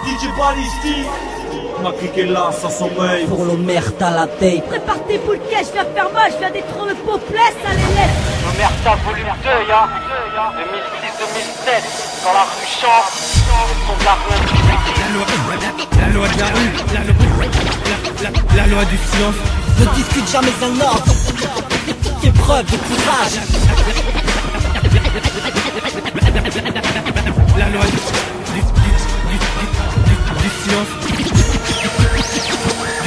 DJ Balistique. Ma clique est là, sans sommeil. Pour l'omerta la tape. Prépare tes boules cash, je viens faire moche, je viens détruire le pot place, ça les laisse. L'omerta volume 2, ya 2006-2007, dans la rue Champ, son de la rue. La loi de la rue, la loi du silence. Ne discute jamais un ordre. Fais preuve de courage. La loi du silence. Du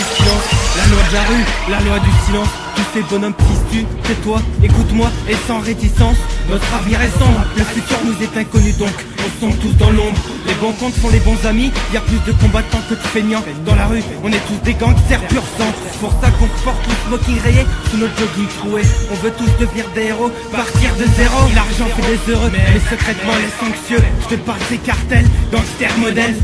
silence. La loi de la rue, la loi du silence. Tous ces bonhommes tristus, tais-toi, écoute-moi et sans réticence. Notre avenir est sombre, le futur nous est inconnu donc on sombre tous dans l'ombre. Les bons comptes font les bons amis, y a plus de combattants que de feignants. Dans la rue, on est tous des gangsters pur sang. C'est pour ça qu'on porte le smoking rayé sous notre jogging troué. On veut tous devenir des héros, partir de zéro. L'argent fait des heureux, mais secrètement les anxieux. Je te parle des cartels, gangsters modèles.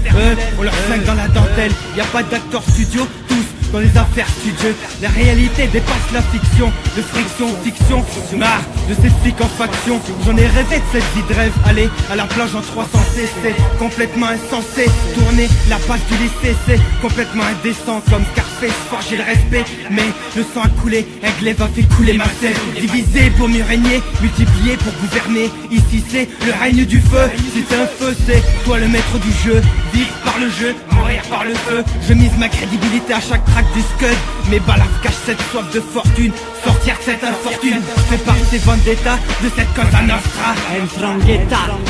On leur flingue dans la dentelle. Y a pas d'acteurs studio, tous dans les affaires studieux. La réalité dépasse la fiction. De friction, fiction, marre de ces flics en faction. J'en ai rêvé de cette vie de rêve. Aller à la plage en 300 cc, complètement insensé. Tourner la page du lycée, c'est complètement indécent. Comme Scarface, forger le respect. Mais le sang a coulé, un glaive a fait couler ma tête. Diviser pour mieux régner, multiplier pour gouverner. Ici c'est le règne du feu. Si c'est un feu, c'est toi le maître du jeu. Vivre par le jeu, mourir par le feu. Je mise ma crédibilité à chaque track du scud. Mes balafres cachent cette soif de fortune. Sortir de cette infortune, fais partie vendetta de cette cosa nostra.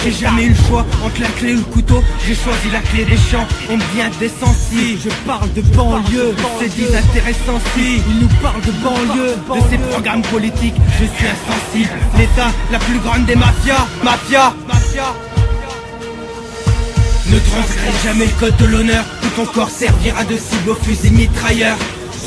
J'ai jamais eu le choix entre la clé ou le couteau. J'ai choisi la clé des champs, on devient désensible. Je parle de banlieue, C'est désintéressant si il nous parle de banlieue. de ces programmes politiques, je suis insensible. L'État, la plus grande des mafias. Mafia. Ne transgresse jamais le code de l'honneur, ou ton corps servira de cible au fusil mitrailleur.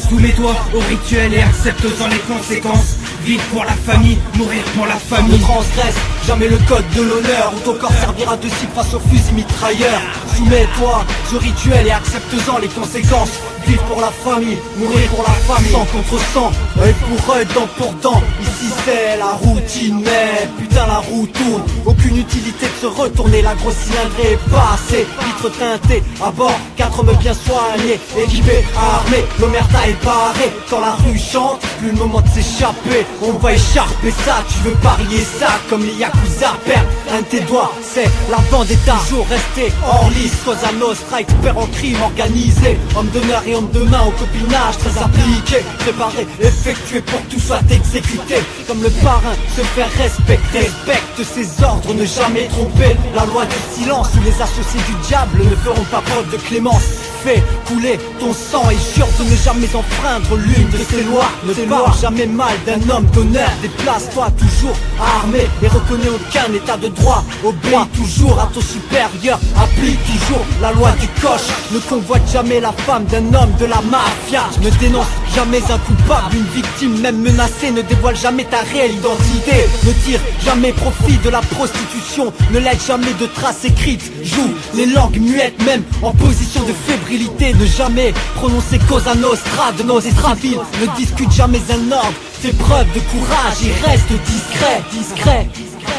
Soumets-toi au rituel et accepte-en les conséquences. Vivre pour la famille, mourir pour la Ne famille. transgresse jamais le code de l'honneur, où ton corps servira de cible face au fusil mitrailleur. Soumets-toi ce rituel et accepte-en les conséquences. Vivre pour la famille, mourir pour la famille. Sang contre sang, œil pour œil, dent pour dent. Ici c'est la routine, mais putain la roue tourne. Aucune utilité de se retourner, la grosse cylindrée est passée. Vitre teintée, à bord, 4 hommes bien soignés. Équipés, armés, l'omerta est parée. Quand la rue chante, plus le moment de s'échapper. On va écharper ça, tu veux parier ça. Comme les Yakuza perdent un de tes doigts, c'est la vendetta. Toujours resté hors liste, Cosa Nostra, expert en crime organisé. Homme d'honneur et homme de main au copinage très appliqué. Préparé, effectué pour que tout soit exécuté. Comme le parrain, se faire respecter. Respecte ses ordres, ne jamais tromper. La loi du silence où les associés du diable ne feront pas preuve de clémence. Fais couler ton sang et jure de ne jamais enfreindre l'une de ces lois. Ne parle jamais mal d'un homme d'honneur. Déplace-toi toujours armé et reconnais aucun état de droit. Obéis toujours à ton supérieur, applique toujours la loi du coche. Ne convoite jamais la femme d'un homme de la mafia. Ne dénonce jamais un coupable, une victime même menacée. Ne dévoile jamais ta réelle identité. Ne tire jamais profit de la prostitution. Ne laisse jamais de traces écrites. Joue les langues muettes même en position de fébrilité. Ne jamais prononcer Cosa Nostra de nos estravilles. Ne discute jamais un ordre. Fais preuve de courage et reste discret.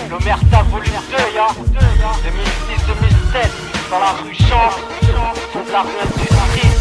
L'omerta volume 2, ya 2006-2007, dans la rue Champ, son de la rue Industrie.